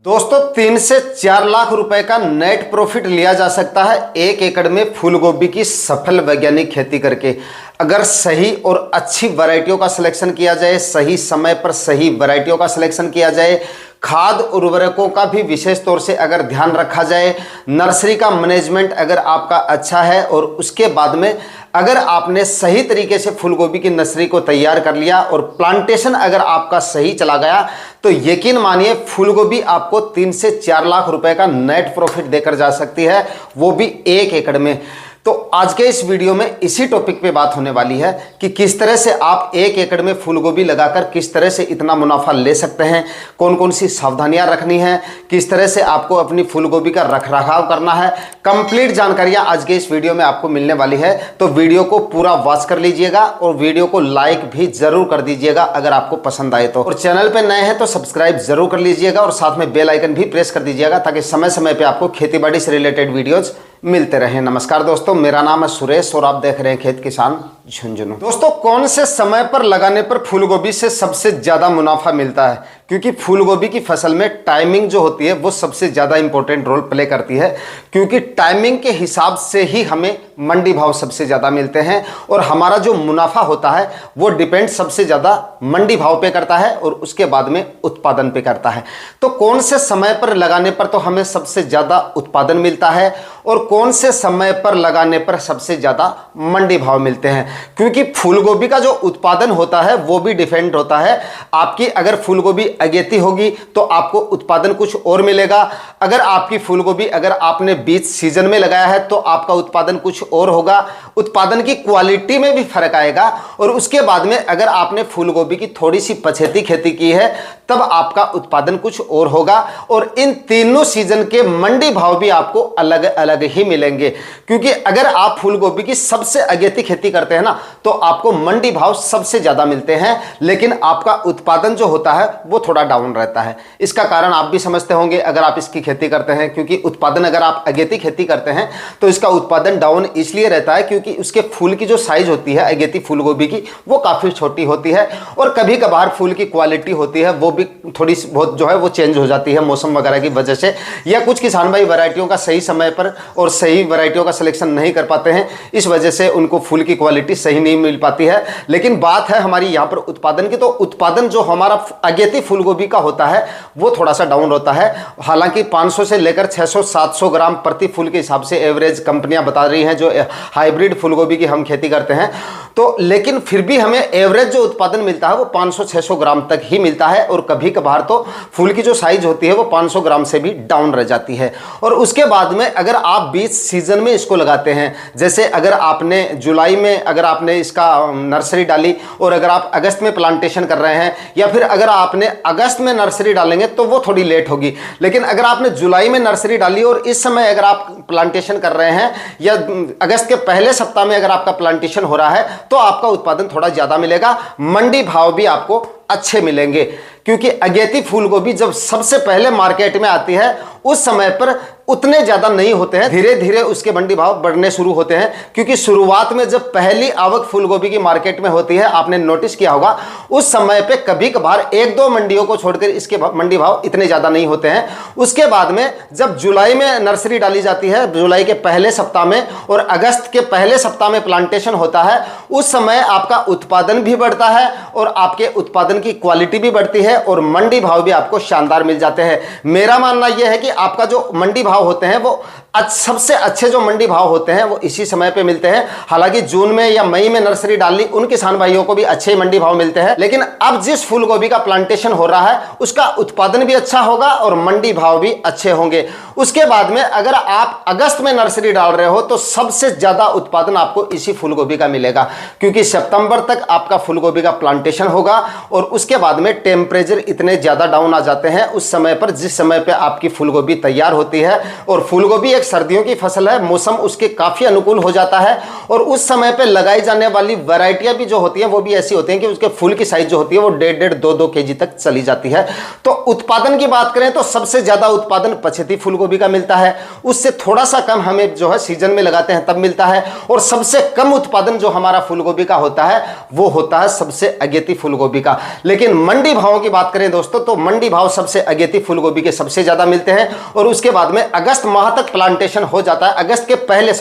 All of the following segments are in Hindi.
दोस्तों 3 से 4 लाख रुपए का नेट प्रॉफिट लिया जा सकता है 1 एकड़ में फूल गोभी की सफल वैज्ञानिक खेती करके। अगर सही और अच्छी वैरायटियों का सिलेक्शन किया जाए, सही समय पर सही वैरायटियों का सिलेक्शन किया जाए, खाद उर्वरकों का भी विशेष तौर से अगर ध्यान रखा जाए, नर्सरी का मैनेजमेंट अगर आपका अच्छा है और उसके बाद में अगर आपने सही तरीके से फूल गोभी की नर्सरी को तैयार कर लिया और प्लांटेशन अगर आपका सही चला गया तो यकीन मानिए फूल गोभी आपको 3 से 4 लाख रुपए का नेट प्रॉफिट देकर जा सकती है, वो भी 1 एकड़ में। तो आज के इस वीडियो में इसी टॉपिक पे बात होने वाली है कि किस तरह से आप 1 एकड़ में फूल गोभी लगाकर किस तरह से इतना मुनाफा ले सकते हैं, कौन कौन सी सावधानियां रखनी है, किस तरह से आपको अपनी फूल गोभी का रखरखाव करना है। कंप्लीट जानकारियां आज के इस वीडियो में आपको मिलने वाली है, तो वीडियो को पूरा वॉच कर लीजिएगा और वीडियो को लाइक भी जरूर कर दीजिएगा अगर आपको पसंद आए तो। और चैनल पर नए हैं तो सब्सक्राइब जरूर कर लीजिएगा और साथ में बेल आइकन भी प्रेस कर दीजिएगा ताकि समय समय पर आपको खेती बाड़ी से रिलेटेड वीडियोज मिलते रहे। नमस्कार दोस्तों, मेरा नाम है सुरेश और आप देख रहे हैं खेत किसान झुंझुनू। दोस्तों कौन से समय पर लगाने पर फूल गोभी से सबसे ज्यादा मुनाफा मिलता है, क्योंकि फूल गोभी की फसल में टाइमिंग जो होती है वो सबसे ज्यादा इंपॉर्टेंट रोल प्ले करती है, क्योंकि टाइमिंग के हिसाब से ही हमें मंडी भाव सबसे ज्यादा मिलते हैं और हमारा जो मुनाफा होता है वो डिपेंड सबसे ज्यादा मंडी भाव पे करता है और उसके बाद में उत्पादन पे करता है। तो कौन से समय पर लगाने पर तो हमें सबसे ज्यादा उत्पादन मिलता है और कौन से समय पर लगाने पर सबसे ज्यादा मंडी भाव मिलते हैं, क्योंकि फूल गोभी का जो उत्पादन होता है वो भी डिपेंड होता है। आपकी अगर फूल गोभी अगेती होगी तो आपको उत्पादन कुछ और मिलेगा, अगर आपकी फूल गोभी अगर आपने बीच सीजन में लगाया है तो आपका उत्पादन कुछ और होगा, उत्पादन की क्वालिटी में भी फर्क आएगा। और उसके बाद में अगर आपने फूल गोभी की थोड़ी सी पछेती खेती की है तब आपका उत्पादन कुछ और होगा। और इन तीनों सीजन के मंडी भाव भी आपको अलग अलग ही मिलेंगे, क्योंकि अगर आप फूल गोभी की सबसे अगेती खेती करते हैं ना तो आपको मंडी भाव सबसे ज्यादा मिलते हैं, लेकिन आपका उत्पादन जो होता है वो थोड़ा डाउन रहता है। इसका कारण आप भी समझते होंगे अगर आप इसकी खेती करते हैं, क्योंकि उत्पादन अगर आप अगेती खेती करते हैं तो इसका उत्पादन डाउन इसलिए रहता है क्योंकि उसके फूल की जो साइज होती है अगेती फूल गोभी की वो काफी छोटी होती है और कभी कभार फूल की क्वालिटी होती है वो भी थोड़ी बहुत जो है वो चेंज हो जाती है मौसम वगैरह की वजह से, या कुछ किसान भाई वैरायटियों का सही समय पर और सही वैरायटियों का सिलेक्शन नहीं कर पाते हैं, इस वजह से उनको फूल की क्वालिटी सही नहीं मिल पाती है। लेकिन बात है हमारी यहाँ पर उत्पादन की, तो उत्पादन जो हमारा अगेती फूल गोभी का होता है वो थोड़ा सा डाउन होता है। हालांकि 500 से लेकर 600-700 ग्राम प्रति फूल के हिसाब से एवरेज कंपनियां बता रही हैं जो हाइब्रिड फूल गोभी की हम खेती करते हैं, तो लेकिन फिर भी हमें एवरेज जो उत्पादन मिलता है वो 500-600 ग्राम तक ही मिलता है और कभी कभार तो फूल की जो साइज होती है वो 500 ग्राम से भी डाउन रह जाती है। और उसके बाद में अगर आप बीच सीजन में इसको लगाते हैं, जैसे अगर आपने जुलाई में अगर आपने इसका नर्सरी डाली और अगर आप अगस्त में प्लांटेशन कर रहे हैं, या फिर अगर आपने अगस्त में नर्सरी डालेंगे तो वो थोड़ी लेट होगी, लेकिन अगर आपने जुलाई में नर्सरी डाली और इस समय अगर आप प्लांटेशन कर रहे हैं या अगस्त के पहले सप्ताह में अगर आपका प्लांटेशन हो रहा है तो आपका उत्पादन थोड़ा ज्यादा मिलेगा, मंडी भाव भी आपको अच्छे मिलेंगे। क्योंकि अगेती फूल गोभी जब सबसे पहले मार्केट में आती है उस समय पर उतने ज्यादा नहीं होते हैं, धीरे धीरे उसके मंडी भाव बढ़ने शुरू होते हैं, क्योंकि शुरुआत में जब पहली आवक फूल गोभी की मार्केट में होती है आपने नोटिस किया होगा उस समय पे कभी कभार 1-2 मंडियों को छोड़कर इसके मंडी भाव इतने ज्यादा नहीं होते हैं। उसके बाद में जब जुलाई में नर्सरी डाली जाती है, जुलाई के पहले सप्ताह में और अगस्त के पहले सप्ताह में प्लांटेशन होता है, उस समय आपका उत्पादन भी बढ़ता है और आपके उत्पादन की क्वालिटी भी बढ़ती है और मंडी भाव भी आपको शानदार मिल जाते हैं। मेरा मानना यह है कि आपका जो मंडी भाव होते हैं वो सबसे अच्छे जो मंडी भाव होते हैं वो इसी समय पे मिलते हैं। हालांकि जून में या मई में नर्सरी डाल ली उन किसान भाइयों को भी अच्छे मंडी भाव मिलते हैं, लेकिन अब जिस फूल गोभी का प्लांटेशन हो रहा है उसका उत्पादन भी अच्छा होगा और मंडी भाव भी अच्छे होंगे। उसके बाद में अगर आप अगस्त में नर्सरी डाल रहे हो तो सबसे ज्यादा उत्पादन आपको इसी फूल गोभी का मिलेगा, क्योंकि सितंबर तक आपका फूल गोभी का प्लांटेशन होगा और उसके बाद में टेम्परेचर इतने ज्यादा डाउन आ जाते हैं उस समय पर, जिस समय पर आपकी फूल गोभी तैयार होती है। और फूल गोभी सर्दियों की फसल है, मौसम उसके काफी अनुकूल हो जाता है और उस समय पे लगाई जाने वाली वैरायटियां भी जो होती हैं वो भी ऐसी होती हैं कि उसके फूल की साइज जो होती है वो 1.5-2 केजी तक चली जाती है। तो उत्पादन की बात करें तो सबसे ज्यादा उत्पादन पछेती फूल गोभी का मिलता है, उससे थोड़ा सा कम हमें जो है सीजन में लगाते हैं तब मिलता है। और सबसे कम उत्पादन जो हमारा फूल गोभी का होता है वो होता है सबसे अगेती फूल गोभी का। लेकिन मंडी भावों की बात करें दोस्तों तो मंडी भाव सबसे अगेती फूल गोभी के सबसे ज्यादा मिलते हैं। और उसके बाद में अगस्त माह तक प्लांटेशन हो जाता है। अगस्त के पहले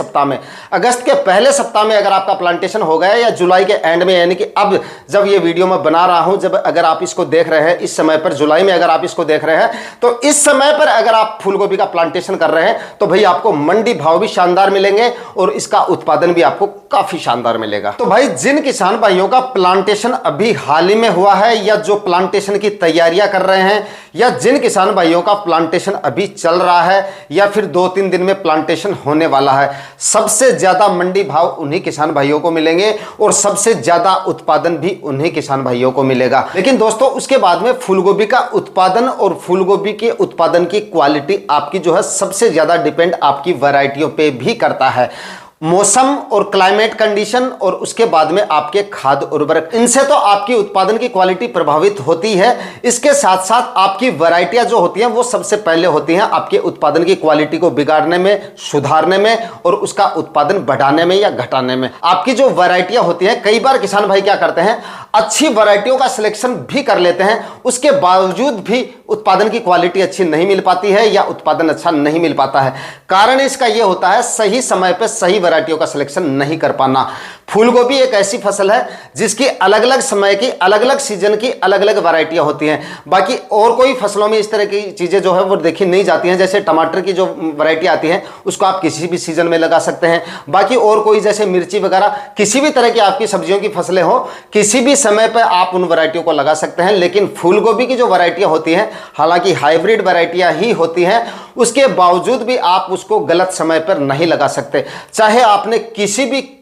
सप्ताह में अगर आपका प्लांटेशन हो गया या जुलाई के एंड में, यानी कि अब जब ये वीडियो मैं बना रहा हूं, जब अगर आप इसको देख रहे हैं इस समय पर, जुलाई में अगर आप इसको देख रहे हैं तो इस समय पर अगर आप फूलगोभी का प्लांटेशन कर रहे हैं तो भाई आपको मंडी भाव भी शानदार मिलेंगे और इसका उत्पादन भी आपको काफी शानदार मिलेगा। तो भाई जिन किसान भाइयों का प्लांटेशन अभी हाल ही में हुआ है या जो प्लांटेशन की तैयारियां कर रहे हैं या जिन किसान भाइयों का प्लांटेशन अभी चल रहा है या फिर 2-3 दिन में प्लांटेशन होने वाला है, सबसे ज्यादा मंडी भाव उन्हीं किसान भाइयों को मिलेंगे और सबसे ज्यादा उत्पादन भी उन्हीं किसान भाइयों को मिलेगा। लेकिन दोस्तों उसके बाद में फूलगोभी का उत्पादन और फूलगोभी के उत्पादन की क्वालिटी आपकी जो है सबसे ज्यादा डिपेंड आपकी वैरायटियों पे भी करता है। मौसम और क्लाइमेट कंडीशन और उसके बाद में आपके खाद उर्वरक, इनसे तो आपकी उत्पादन की क्वालिटी प्रभावित होती है। इसके साथ साथ आपकी वैरायटियां जो होती हैं वो सबसे पहले होती हैं आपके उत्पादन की क्वालिटी को बिगाड़ने में, सुधारने में और उसका उत्पादन बढ़ाने में या घटाने में। आपकी जो वैरायटियां होती हैं, कई बार किसान भाई क्या करते हैं, अच्छी वैरायटियों का सिलेक्शन भी कर लेते हैं, उसके बावजूद भी उत्पादन की क्वालिटी अच्छी नहीं मिल पाती है या उत्पादन अच्छा नहीं मिल पाता है। कारण इसका यह होता है सही समय पर सही वैरायटियों का सिलेक्शन नहीं कर पाना। फूलगोभी एक ऐसी फसल है जिसकी अलग अलग समय की, अलग अलग सीजन की अलग अलग वैरायटियां होती हैं। बाकी और कोई फसलों में इस तरह की चीजें जो है वो देखी नहीं जाती हैं। जैसे टमाटर की जो वैरायटी आती है उसको आप किसी भी सीजन में लगा सकते हैं। बाकी और कोई जैसे मिर्ची वगैरह, किसी भी तरह की आपकी सब्जियों की फसलें हो, किसी भी समय पर आप उन वैरायटियों को लगा सकते हैं। लेकिन फूलगोभी की जो वैरायटियां होती हैं, हालांकि हाइब्रिड वैरायटियां ही होती हैं, उसके बावजूद भी आप उसको गलत समय पर नहीं लगा सकते। चाहे आपने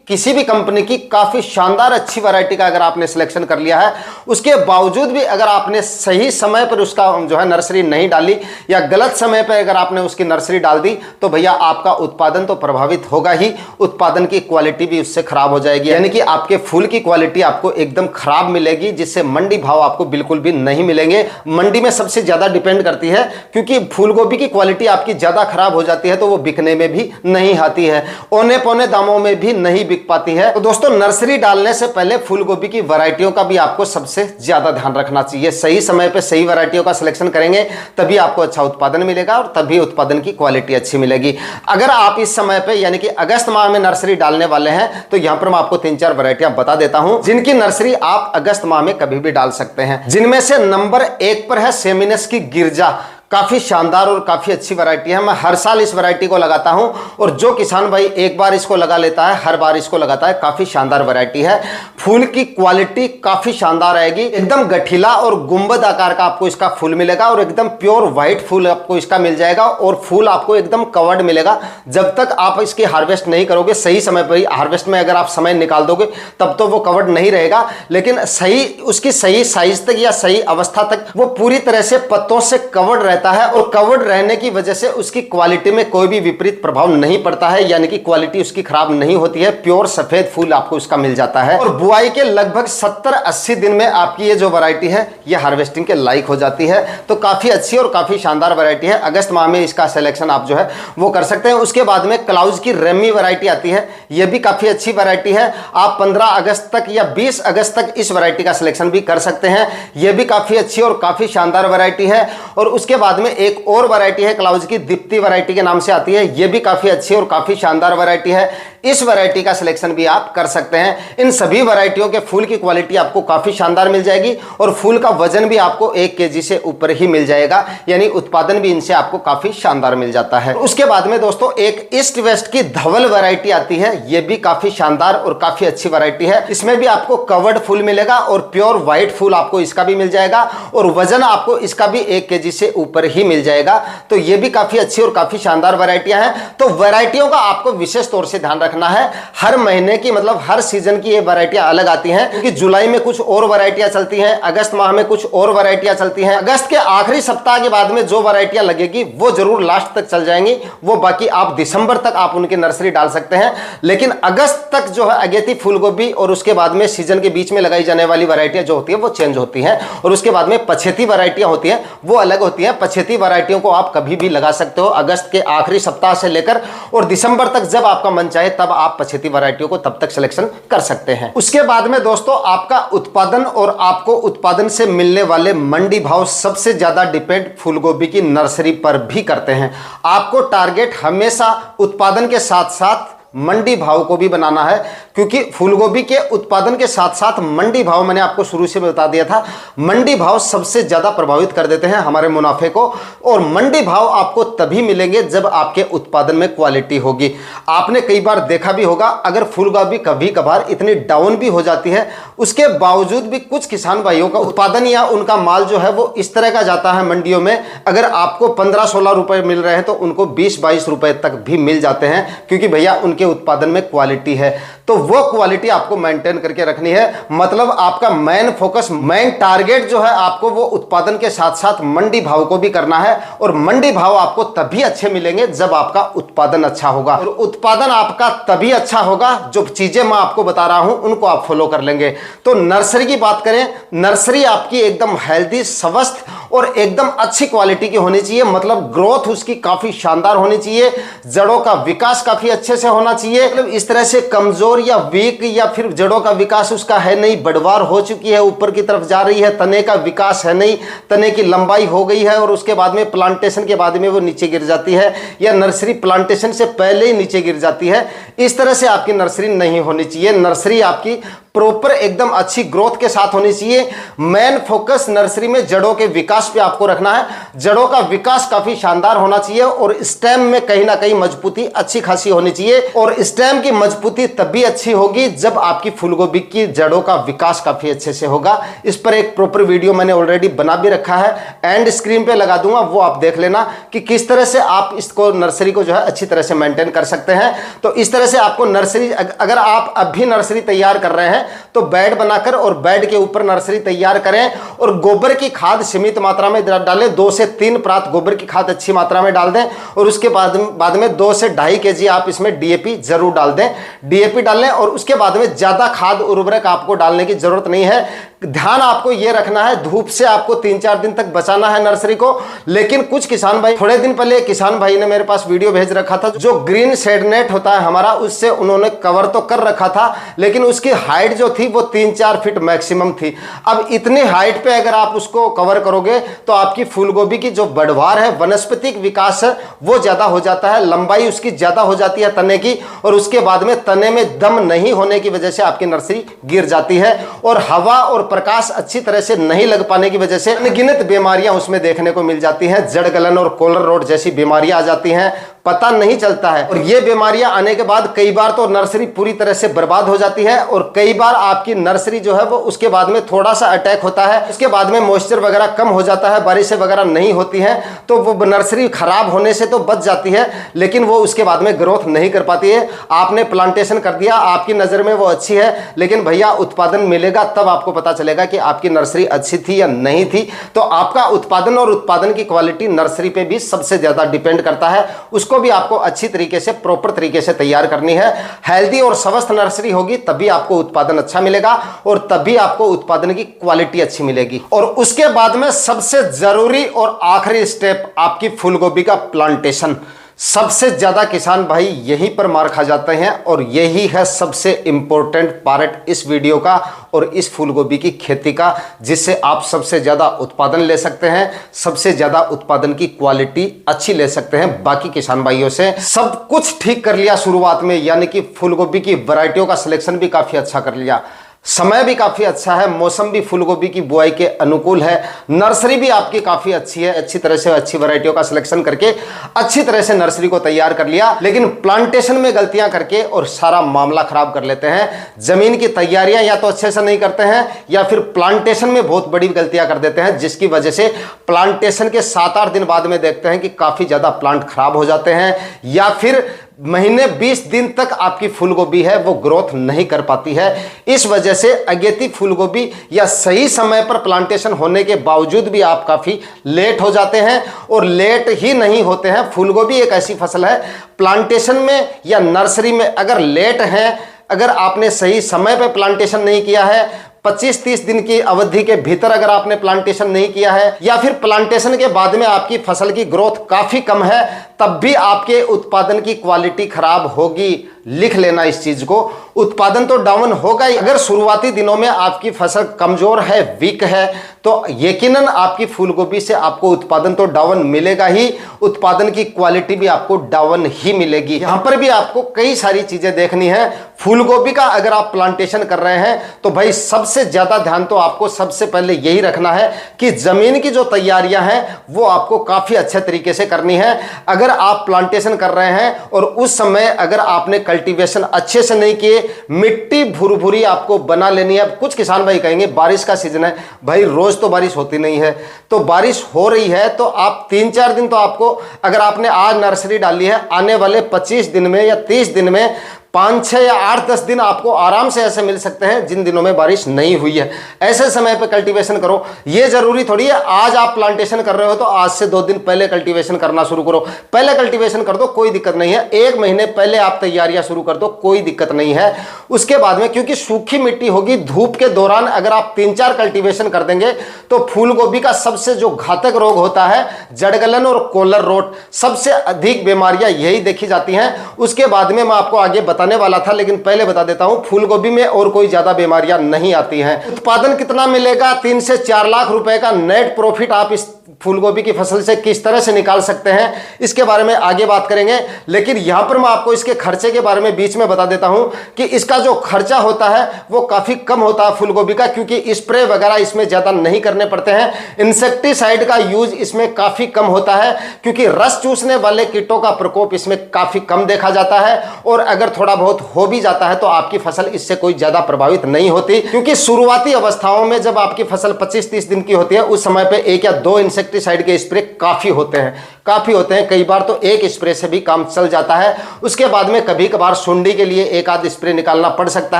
किसी भी कंपनी की काफी शानदार अच्छी वैरायटी का अगर आपने सिलेक्शन कर लिया है, उसके बावजूद भी अगर आपने सही समय पर उसका जो है नर्सरी नहीं डाली या गलत समय पर अगर आपने उसकी नर्सरी डाल दी तो भैया आपका उत्पादन तो प्रभावित होगा ही, उत्पादन की क्वालिटी भी उससे खराब हो जाएगी। यानी कि आपके फूल की क्वालिटी आपको एकदम खराब मिलेगी, जिससे मंडी भाव आपको बिल्कुल भी नहीं मिलेंगे। मंडी में सबसे ज्यादा डिपेंड करती है, क्योंकि फूलगोभी की क्वालिटी आपकी ज्यादा खराब हो जाती है तो वो बिकने में भी नहीं आती है, औने पौने दामों में भी नहीं बिक पाती है। तो दोस्तों नर्सरी डालने से पहले फूलगोभी की वैरायटियों का भी आपको सबसे ज्यादा ध्यान रखना चाहिए। सही समय पे सही वैरायटियों का सिलेक्शन करेंगे तभी आपको अच्छा उत्पादन मिलेगा और तभी उत्पादन की क्वालिटी अच्छी मिलेगी। अगर आप इस समय पे यानी कि अगस्त माह में नर्सरी डालने वाले हैं तो यहां पर मैं आपको 3-4 वैरायटियां बता देता हूं जिनकी नर्सरी आप अगस्त माह में कभी भी डाल सकते हैं। जिनमें से नंबर 1 पर है सेमिनस की गिरजा। काफी शानदार और काफी अच्छी वैरायटी है। मैं हर साल इस वैरायटी को लगाता हूं और जो किसान भाई एक बार इसको लगा लेता है हर बार इसको लगाता है। काफी शानदार वैरायटी है। फूल की क्वालिटी काफी शानदार आएगी, एकदम गठीला और गुंबद आकार का आपको इसका फूल मिलेगा और एकदम प्योर व्हाइट फूल आपको इसका मिल जाएगा और फूल आपको एकदम कवर्ड मिलेगा। जब तक आप इसकी हार्वेस्ट नहीं करोगे, सही समय पर ही हार्वेस्ट में अगर आप समय निकाल दोगे तब तो वो कवर्ड नहीं रहेगा, लेकिन सही उसकी सही साइज तक या सही अवस्था तक वो पूरी तरह से पत्तों से कवर्ड रहता है और कवर्ड रहने की वजह से उसकी क्वालिटी में कोई भी विपरीत प्रभाव नहीं पड़ता है, यानी कि क्वालिटी उसकी खराब नहीं होती है। प्योर सफेद फूल आपको उसका मिल जाता है और बुआई के लगभग 70-80 दिन में आपकी ये जो वैरायटी है ये हार्वेस्टिंग के लायक हो जाती है। तो काफी अच्छी और काफी शानदार वैरायटी है। अगस्त माह में इसका सिलेक्शन आप जो है वो कर सकते हैं। उसके बाद में क्लाउज की रेमी वैरायटी आती है, यह भी काफी अच्छी वैरायटी है। आप 15 अगस्त तक या 20 अगस्त तक इस वैरायटी का सिलेक्शन भी कर सकते हैं। यह भी काफी अच्छी और काफी शानदार वैरायटी है। और उसके बाद में एक और वैरायटी है क्लाउज की, दीप्ति वैरायटी के नाम से आती है। यह भी काफी अच्छी और काफी शानदार वैरायटी है। इस वैरायटी का सिलेक्शन भी आप कर सकते हैं। इन सभी वैरायटियों के फूल की क्वालिटी आपको काफी शानदार मिल जाएगी और फूल का वजन भी आपको 1 kg से ऊपर ही मिल जाएगा, यानी उत्पादन भी इनसे आपको काफी शानदार मिल जाता है। उसके बाद में दोस्तों एक ईस्ट वेस्ट की धवल वैरायटी आती है। यह भी काफी शानदार और काफी अच्छी वैरायटी है। इसमें भी आपको कवर्ड फूल मिलेगा और प्योर व्हाइट फूल आपको इसका भी मिल जाएगा और वजन आपको इसका भी 1 kg से ऊपर ही मिल जाएगा। तो ये भी काफी अच्छी और काफी शानदार वैरायटियां हैं। तो वैरायटियों का आपको विशेष तौर से ध्यान रखना है। हर महीने की मतलब हर सीजन की ये वैरायटियां अलग आती हैं, क्योंकि जुलाई में कुछ और वैरायटियां चलती हैं, अगस्त माह में कुछ और वैरायटियां चलती हैं। अगस्त के आखिरी सप्ताह के बाद में जो वैरायटियां लगेगी वो जरूर लास्ट तक चल जाएंगी, वो बाकी आप दिसंबर तक आप उनकी नर्सरी डाल सकते हैं। लेकिन अगस्त तक जो है अगेती फूलगोभी और उसके बाद में सीजन के बीच में लगाई जाने वाली वैरायटियां जो होती है वो चेंज होती हैं और उसके बाद में पछेती वैरायटियां होती हैं वो अलग होती हैं। पछेती वैरायटियों को आप कभी भी लगा सकते हो। अगस्त के आखिरी सप्ताह से लेकर और दिसंबर तक जब आपका मन चाहे तब आप पछेती वैरायटियों को तब तक सिलेक्शन कर सकते हैं। उसके बाद में दोस्तों आपका उत्पादन और आपको उत्पादन से मिलने वाले मंडी भाव सबसे ज्यादा डिपेंड फूलगोभी की नर्सरी पर भी करते हैं। आपको टारगेट हमेशा उत्पादन के साथ साथ मंडी भाव को भी बनाना है, क्योंकि फूलगोभी के उत्पादन के साथ साथ मंडी भाव, मैंने आपको शुरू से बता दिया था, मंडी भाव सबसे ज्यादा प्रभावित कर देते हैं हमारे मुनाफे को। और मंडी भाव आपको तभी मिलेंगे जब आपके उत्पादन में क्वालिटी होगी। आपने कई बार देखा भी होगा, अगर फूलगोभी कभी कभार इतनी डाउन भी हो जाती है, उसके बावजूद भी कुछ किसान भाइयों का उत्पादन या उनका माल जो है वो इस तरह का जाता है मंडियों में, अगर आपको 15-16 रुपए मिल रहे हैं तो उनको 20-22 रुपए तक भी मिल जाते हैं, क्योंकि भैया उनके उत्पादन में क्वालिटी है। तो वो क्वालिटी आपको मेंटेन करके रखनी है। मतलब आपका मेन फोकस, मेन टारगेट जो है आपको वो उत्पादन के साथ साथ मंडी भाव को भी करना है। और मंडी भाव आपको तभी अच्छे मिलेंगे जब आपका उत्पादन अच्छा होगा। और उत्पादन आपका तभी अच्छा होगा जो चीजें मैं आपको बता रहा हूं उनको आप फॉलो कर लेंगे। तो नर्सरी की बात करें, नर्सरी आपकी एकदम हेल्दी, स्वस्थ और एकदम अच्छी क्वालिटी की होनी चाहिए। मतलब ग्रोथ उसकी काफी शानदार होनी चाहिए, जड़ों का विकास काफी अच्छे से होना चाहिए। मतलब इस तरह से कमजोर या वीक या फिर जड़ों का विकास उसका है नहीं, बढ़वार हो चुकी है, ऊपर की तरफ जा रही है, तने का विकास है नहीं, तने की लंबाई हो गई है और उसके बाद में प्लांटेशन के बाद में वो नीचे गिर जाती है, या नर्सरी प्लांटेशन से पहले ही नीचे गिर जाती है। इस तरह से आपकी नर्सरी नहीं होनी चाहिए। नर्सरी आपकी प्रॉपर एकदम अच्छी ग्रोथ के साथ होनी चाहिए। मेन फोकस नर्सरी में जड़ों के विकास पे आपको रखना है। जड़ों का विकास काफी शानदार होना चाहिए और स्टेम में कहीं ना कहीं मजबूती अच्छी खासी होनी चाहिए। और स्टेम की मजबूती तभी अच्छी होगी जब आपकी फूलगोभी की जड़ों का विकास काफी अच्छे से होगा। इस पर एक प्रॉपर वीडियो मैंने ऑलरेडी बना भी रखा है, एंड स्क्रीन पे लगा दूंगा, वो आप देख लेना कि किस तरह से आप इसको नर्सरी को जो है अच्छी तरह से मेंटेन कर सकते हैं। तो इस तरह से आपको नर्सरी, अगर आप अभी नर्सरी तैयार कर रहे हैं तो बेड बनाकर और बेड के ऊपर नर्सरी तैयार करें और गोबर की खाद सीमित मात्रा में डालें। 2 से 3 प्रात गोबर की खाद अच्छी मात्रा में डाल दें और उसके बाद में 2 से 2.5 kg आप इसमें डीएपी जरूर डाल दें। डीएपी डाल लें और उसके बाद में ज्यादा खाद उर्वरक आपको डालने की जरूरत नहीं है। ध्यान आपको यह रखना है, धूप से आपको 3-4 दिन तक बचाना है नर्सरी को। लेकिन कुछ किसान भाई, थोड़े दिन पहले किसान भाई ने मेरे पास वीडियो भेज रखा था, जो ग्रीन शेड नेट होता है हमारा, उससे उन्होंने कवर तो कर रखा था, लेकिन उसकी हाइट जो थी वो 3-4 फीट मैक्सिमम थी। अब इतनी हाइट पे अगर आप उसको कवर करोगे तो आपकी फूलगोभी की जो बढ़वार है, वनस्पतिक विकास है, वो ज्यादा हो जाता है, लंबाई उसकी ज्यादा हो जाती है तने की, और उसके बाद में तने में दम नहीं होने की वजह से आपकी नर्सरी गिर जाती है। और हवा और प्रकाश अच्छी तरह से नहीं लग पाने की वजह से अनगिनत बीमारियां उसमें देखने को मिल जाती हैं। जड़ गलन और कॉलर रोड जैसी बीमारियां आ जाती हैं, पता नहीं चलता है। और ये बीमारियां आने के बाद कई बार तो नर्सरी पूरी तरह से बर्बाद हो जाती है, और कई बार आपकी नर्सरी जो है वो उसके बाद में थोड़ा सा अटैक होता है, उसके बाद में मॉइस्चर वगैरह कम हो जाता है, बारिशें वगैरह नहीं होती हैं, तो वो नर्सरी खराब होने से तो बच जाती है, लेकिन वो उसके बाद में ग्रोथ नहीं कर पाती है। आपने प्लांटेशन कर दिया, आपकी नजर में वो अच्छी है, लेकिन भैया उत्पादन मिलेगा तब आपको पता चलेगा कि आपकी नर्सरी अच्छी थी या नहीं थी। तो आपका उत्पादन और उत्पादन की क्वालिटी नर्सरी पे भी सबसे ज्यादा डिपेंड करता है। उसको भी आपको अच्छी तरीके से, प्रॉपर तरीके से तैयार करनी है। हेल्दी और स्वस्थ नर्सरी होगी तभी आपको उत्पादन अच्छा मिलेगा और तभी आपको उत्पादन की क्वालिटी अच्छी मिलेगी। और उसके बाद में सबसे जरूरी और आखिरी स्टेप आपकी फूलगोभी का प्लांटेशन। सबसे ज्यादा किसान भाई यहीं पर मार खा जाते हैं और यही है सबसे इंपॉर्टेंट पार्ट इस वीडियो का और इस फूलगोभी की खेती का, जिससे आप सबसे ज्यादा उत्पादन ले सकते हैं, सबसे ज्यादा उत्पादन की क्वालिटी अच्छी ले सकते हैं बाकी किसान भाइयों से। सब कुछ ठीक कर लिया शुरुआत में, यानी कि फूलगोभी की वैरायटियों का सिलेक्शन भी काफी अच्छा कर लिया, समय भी काफी अच्छा है, मौसम भी फूलगोभी की बुआई के अनुकूल है, नर्सरी भी आपकी काफी अच्छी है, अच्छी तरह से अच्छी वैरायटियों का सिलेक्शन करके अच्छी तरह से नर्सरी को तैयार कर लिया। लेकिन प्लांटेशन में गलतियां करके और सारा मामला खराब कर लेते हैं। जमीन की तैयारियां या तो अच्छे से नहीं करते हैं या फिर प्लांटेशन में बहुत बड़ी गलतियां कर देते हैं, जिसकी वजह से प्लांटेशन के 7-8 दिन बाद में देखते हैं कि काफी ज्यादा प्लांट खराब हो जाते हैं, या फिर महीने 20 दिन तक आपकी फूलगोभी है वो ग्रोथ नहीं कर पाती है। इस वजह से अगेती फूलगोभी या सही समय पर प्लांटेशन होने के बावजूद भी आप काफी लेट हो जाते हैं, और लेट ही नहीं होते हैं। फूलगोभी एक ऐसी फसल है, प्लांटेशन में या नर्सरी में अगर लेट है, अगर आपने सही समय पर प्लांटेशन नहीं किया है, 25-30 दिन की अवधि के भीतर अगर आपने प्लांटेशन नहीं किया है, या फिर प्लांटेशन के बाद में आपकी फसल की ग्रोथ काफी कम है, तब भी आपके उत्पादन की क्वालिटी खराब होगी। लिख लेना इस चीज को, उत्पादन तो डाउन होगा ही। अगर शुरुआती दिनों में आपकी फसल कमजोर है, वीक है, तो यकीनन आपकी फूलगोभी से आपको उत्पादन तो डाउन मिलेगा ही, उत्पादन की क्वालिटी भी आपको डाउन ही मिलेगी। यहां पर भी आपको कई सारी चीजें देखनी है। फूलगोभी का अगर आप प्लांटेशन कर रहे हैं तो भाई सबसे ज्यादा ध्यान तो आपको सबसे पहले यही रखना है कि जमीन की जो तैयारियां हैं वो आपको काफी अच्छे तरीके से करनी है। अगर आप प्लांटेशन कर रहे हैं और उस समय अगर आपने कल्टीवेशन अच्छे से नहीं किए, मिट्टी भुरभुरी आपको बना लेनी है। कुछ किसान भाई कहेंगे बारिश का सीजन है, भाई रोज तो बारिश होती नहीं है, तो बारिश हो रही है तो आप 3-4 दिन तो आपको, अगर आपने आज नर्सरी डाली है, आने वाले 25 दिन में या 30 दिन में 5-6 या 8-10 दिन आपको आराम से ऐसे मिल सकते हैं जिन दिनों में बारिश नहीं हुई है। ऐसे समय पे कल्टीवेशन करो। ये जरूरी थोड़ी है आज आप प्लांटेशन कर रहे हो तो आज से 2 दिन पहले कल्टीवेशन करना शुरू करो। पहले कल्टीवेशन कर दो, कोई दिक्कत नहीं है। 1 महीने पहले आप तैयारियां शुरू कर दो, कोई दिक्कत नहीं है। उसके बाद में क्योंकि सूखी मिट्टी होगी, धूप के दौरान अगर आप 3-4 कल्टीवेशन कर देंगे तो फूलगोभी का सबसे जो घातक रोग होता है जड़गलन और कॉलर रोट, सबसे अधिक बीमारियां यही देखी जाती हैं। उसके बाद में मैं आपको आगे बताने वाला था, लेकिन पहले बता देता हूं, फूलगोभी में और कोई ज्यादा बीमारियां नहीं आती हैं। उत्पादन कितना मिलेगा? 3 से 4 लाख रुपए का नेट प्रॉफिट आप इस फूलगोभी की फसल से किस तरह से निकाल सकते हैं, इसके बारे में आगे बात करेंगे। लेकिन यहां पर मैं आपको इसके खर्चे के बारे में बीच में बता देता हूं कि इसका जो खर्चा होता है वो काफी कम होता है फूलगोभी का, क्योंकि स्प्रे वगैरह इसमें ज्यादा नहीं करने पड़ते हैं। इंसेक्टिसाइड का यूज इसमें काफी कम होता है, क्योंकि रस चूसने वाले कीटों का प्रकोप इसमें काफी कम देखा जाता है। और अगर थोड़ा बहुत हो भी जाता है तो आपकी फसल इससे कोई ज्यादा प्रभावित नहीं होती, क्योंकि शुरुआती अवस्थाओं में जब आपकी फसल 25-30 दिन की होती है उस समय पे 1 या 2 इंसेक्टिसाइड के स्प्रे काफी होते हैं। कई बार तो 1 स्प्रे से भी काम चल जाता है। उसके बाद में कभी कभार सुंडी के लिए 1 आध स्प्रे निकालना पड़ सकता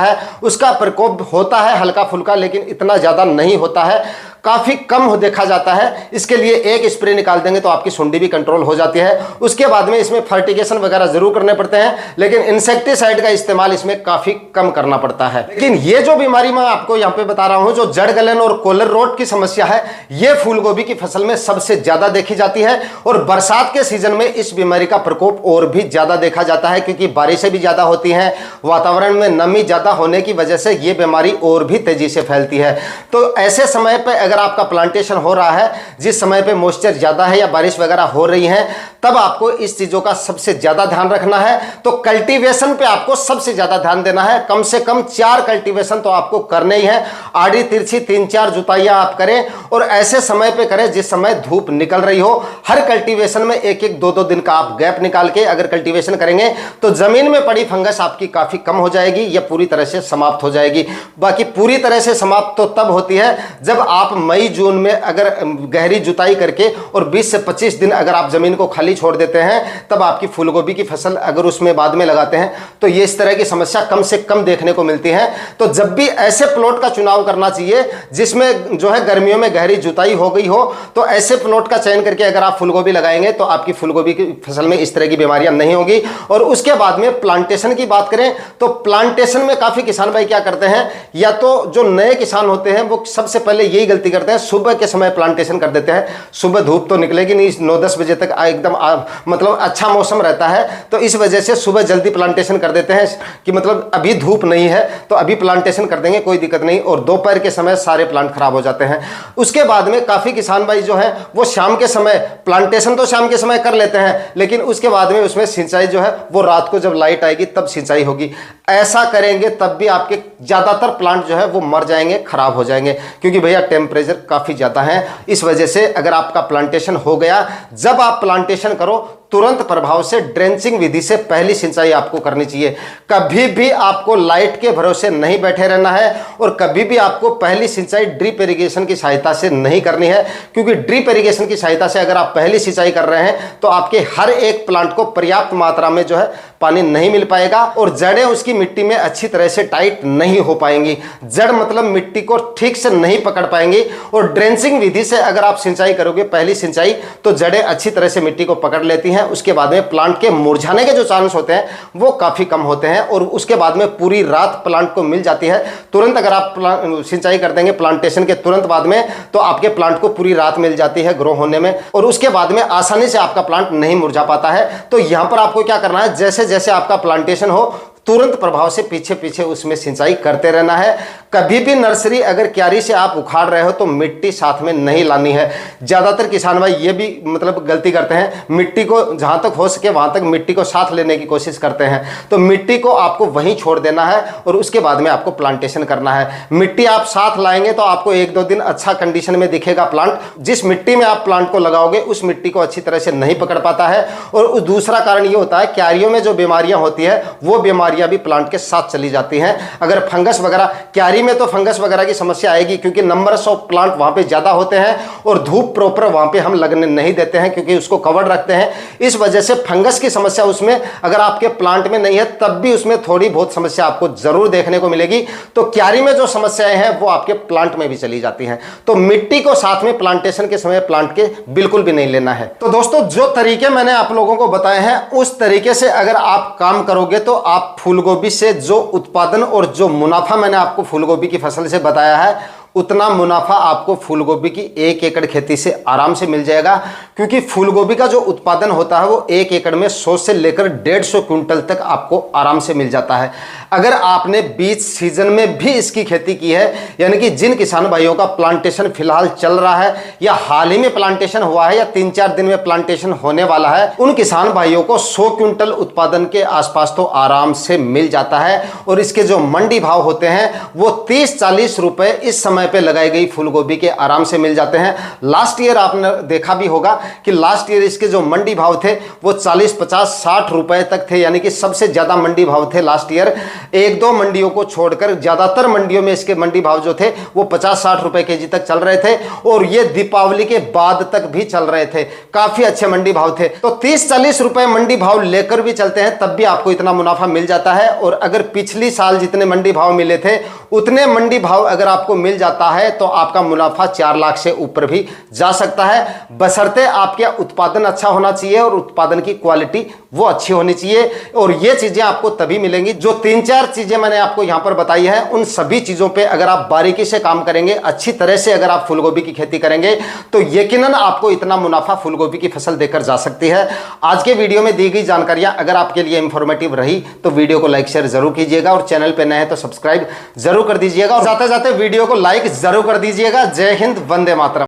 है। उसका प्रकोप होता है हल्का फुल्का, लेकिन इतना ज्यादा नहीं होता है, काफी कम देखा जाता है। इसके लिए 1 स्प्रे निकाल देंगे तो आपकी सुंडी भी कंट्रोल हो जाती है। उसके बाद में इसमें फर्टिगेशन वगैरह जरूर करने पड़ते हैं, लेकिन इंसेक्टिसाइड का इस्तेमाल इसमें काफी कम करना पड़ता है। लेकिन ये जो बीमारी मैं आपको यहाँ पे बता रहा हूं, जो जड़ गलन और कॉलर रोट की समस्या है, ये फूलगोभी की फसल में सबसे ज्यादा देखी जाती है। और बरसात के सीजन में इस बीमारी का प्रकोप और भी ज्यादा देखा जाता है, क्योंकि बारिशें भी ज्यादा होती हैं, वातावरण में नमी ज्यादा होने की वजह से ये बीमारी और भी तेजी से फैलती है। तो ऐसे समय पर अगर आपका प्लांटेशन हो रहा है, जिस समय पे मॉइस्चर ज्यादा है या बारिश वगैरह हो रही है, तब आपको इस चीजों का सबसे ज्यादा ध्यान रखना है। तो कल्टीवेशन पे आपको सबसे ज्यादा ध्यान देना है। कम से कम 4 कल्टीवेशन तो आपको करने ही है। आड़ी तिरछी 3-4 जुताइयां आप करें, और ऐसे समय पे करें जिस समय धूप निकल रही हो। हर कल्टीवेशन में 1-1, 2-2 दिन का आप गैप निकाल के अगर कल्टीवेशन करेंगे तो जमीन में पड़ी फंगस आपकी काफी कम हो जाएगी या पूरी तरह से समाप्त हो जाएगी। बाकी पूरी तरह से समाप्त तो तब होती है जब आप मई जून में अगर गहरी जुताई करके और 20 से 25 दिन अगर आप जमीन को खाली छोड़ देते हैं, तब आपकी फूलगोभी की फसल अगर उसमें बाद में लगाते हैं तो ये इस तरह की समस्या कम से कम देखने को मिलती है। तो जब भी ऐसे प्लॉट का चुनाव करना चाहिए जिसमें जो है गर्मियों में गहरी जुताई हो गई हो, तो ऐसे प्लॉट का चयन करके अगर आप फूलगोभी लगाएंगे तो आपकी फूलगोभी की फसल में इस तरह की बीमारियां नहीं होगी। और उसके बाद में प्लांटेशन की बात करें तो प्लांटेशन में काफी किसान भाई क्या करते हैं, या तो जो नए किसान होते हैं वो सबसे पहले यही गलती करते हैं, सुबह के समय प्लांटेशन कर देते हैं। सुबह धूप तो निकलेगी नहीं, 9-10 बजे तक एकदम मतलब अच्छा मौसम रहता है, तो इस वजह से सुबह जल्दी प्लांटेशन कर देते हैं कि मतलब अभी धूप नहीं है तो अभी प्लांटेशन कर देंगे, कोई दिक्कत नहीं। और दोपहर के समय सारे प्लांट खराब हो जाते हैं। उसके बाद में काफी किसान भाई जो है वो शाम के समय प्लांटेशन तो शाम के समय कर लेते हैं, लेकिन उसके बाद में उसमें सिंचाई जो है वो रात को जब लाइट आएगी तब सिंचाई होगी। ऐसा करेंगे तब भी आपके ज्यादातर प्लांट जो है वो मर जाएंगे, खराब हो जाएंगे, क्योंकि भैया टेम्परेचर काफी ज्यादा है। इस वजह से अगर आपका प्लांटेशन हो गया, जब आप प्लांटेशन करो तुरंत प्रभाव से ड्रेंचिंग विधि से पहली सिंचाई आपको करनी चाहिए। कभी भी आपको लाइट के भरोसे नहीं बैठे रहना है, और कभी भी आपको पहली सिंचाई ड्रिप इरिगेशन की सहायता से नहीं करनी है, क्योंकि ड्रिप इरिगेशन की सहायता से अगर आप पहली सिंचाई कर रहे हैं तो आपके हर एक प्लांट को पर्याप्त मात्रा में जो है पानी नहीं मिल पाएगा, और जड़ें उसकी मिट्टी में अच्छी तरह से टाइट नहीं हो पाएंगी। जड़ मतलब मिट्टी को ठीक से नहीं पकड़ पाएंगी। और ड्रेंचिंग विधि से अगर आप सिंचाई करोगे पहली सिंचाई, तो जड़ें अच्छी तरह से मिट्टी को पकड़ लेती हैं, उसके बाद में प्लांट के मुरझाने के जो चांस होते हैं वो काफ़ी कम होते हैं और उसके बाद में पूरी रात प्लांट को मिल जाती है। तुरंत अगर आप सिंचाई कर देंगे प्लांटेशन के तुरंत बाद में तो आपके प्लांट को पूरी रात मिल जाती है ग्रो होने में और उसके बाद में आसानी से आपका प्लांट नहीं मुरझा पाता है। तो यहां पर आपको क्या करना है, जैसे जैसे आपका प्लांटेशन हो तुरंत प्रभाव से पीछे पीछे उसमें सिंचाई करते रहना है। कभी भी नर्सरी अगर क्यारी से आप उखाड़ रहे हो तो मिट्टी साथ में नहीं लानी है। ज़्यादातर किसान भाई ये भी गलती करते हैं, मिट्टी को जहाँ तक हो सके वहाँ तक मिट्टी को साथ लेने की कोशिश करते हैं। तो मिट्टी को आपको वहीं छोड़ देना है और उसके बाद में आपको प्लांटेशन करना है। मिट्टी आप साथ लाएंगे तो आपको 1-2 दिन अच्छा कंडीशन में दिखेगा प्लांट। जिस मिट्टी में आप प्लांट को लगाओगे उस मिट्टी को अच्छी तरह से नहीं पकड़ पाता है। और दूसरा कारण ये होता है क्यारियों में जो बीमारियां होती है वो बीमारियां भी प्लांट के साथ चली जाती हैं। अगर फंगस वगैरह, क्यारी में तो फंगस वगैरह की समस्या आएगी क्योंकि नंबर्स ऑफ प्लांट वहां पे ज्यादा होते हैं और धूप प्रॉपर वहां पे हम लगने नहीं देते हैं क्योंकि उसको कवर रखते हैं। इस वजह से फंगस की समस्या उसमें अगर आपके प्लांट में नहीं है तब भी उसमें थोड़ी बहुत समस्या आपको जरूर देखने को मिलेगी। तो क्यारी में जो समस्याएं हैं वो आपके प्लांट में भी चली जाती हैं। तो मिट्टी को साथ में प्लांटेशन के समय प्लांट के बिल्कुल भी नहीं लेना है। तो दोस्तों जो तरीके मैंने आप लोगों को बताए हैं उस तरीके से अगर आप काम करोगे तो आप फूलगोभी से जो उत्पादन और जो मुनाफा मैंने आपको फूलगोभी की फसल से बताया है उतना मुनाफा आपको फूलगोभी की 1 एकड़ खेती से आराम से मिल जाएगा। क्योंकि फूलगोभी का जो उत्पादन होता है वो 1 एकड़ में 100 से लेकर 150 क्विंटल तक आपको आराम से मिल जाता है। अगर आपने बीच सीजन में भी इसकी खेती की है, यानी कि जिन किसान भाइयों का प्लांटेशन फिलहाल चल रहा है या हाल ही में प्लांटेशन हुआ है या 3-4 दिन में प्लांटेशन होने वाला है, उन किसान भाइयों को 100 क्विंटल उत्पादन के आसपास तो आराम से मिल जाता है। और इसके जो मंडी भाव होते हैं वो 30-40 रुपए इस समय पे लगाई गई फूलगोभी के आराम से मिल जाते हैं। लास्ट ईयर आपने देखा भी होगा कि लास्ट ईयर इसके जो मंडी भाव थे वो 40, 50, 60 रुपए तक थे, यानी कि सबसे ज्यादा मंडी भाव थे लास्ट ईयर। 1-2 मंडियों को छोड़कर ज्यादातर मंडियों में इसके मंडी भाव जो थे वो 50-60 रुपए केजी तक चल रहे थे और ये दीपावली के बाद तक भी चल रहे थे। काफी अच्छे मंडी भाव थे। तो 30-40 रुपए मंडी भाव लेकर भी चलते हैं तब भी आपको इतना मुनाफा मिल जाता है। और अगर पिछली साल जितने मंडी भाव मिले थे उतने मंडी भाव अगर आपको मिल जाता है तो आपका मुनाफा 4 लाख से ऊपर भी जा सकता है, बशर्ते आपके उत्पादन अच्छा होना चाहिए और उत्पादन की क्वालिटी वो अच्छी होनी चाहिए। और ये चीजें आपको तभी मिलेंगी, जो 3-4 चीजें मैंने आपको यहां पर बताई है उन सभी चीजों पे अगर आप बारीकी से काम करेंगे, अच्छी तरह से अगर आप फूलगोभी की खेती करेंगे तो यकीनन आपको इतना मुनाफा फूलगोभी की फसल देकर जा सकती है। आज के वीडियो में दी गई जानकारियां अगर आपके लिए इंफॉर्मेटिव रही तो वीडियो को लाइक शेयर जरूर कीजिएगा और चैनल पे नए हैं तो सब्सक्राइब जरूर कर दीजिएगा और जाते जाते वीडियो को लाइक जरूर कर दीजिएगा। जय हिंद, वंदे मातरम।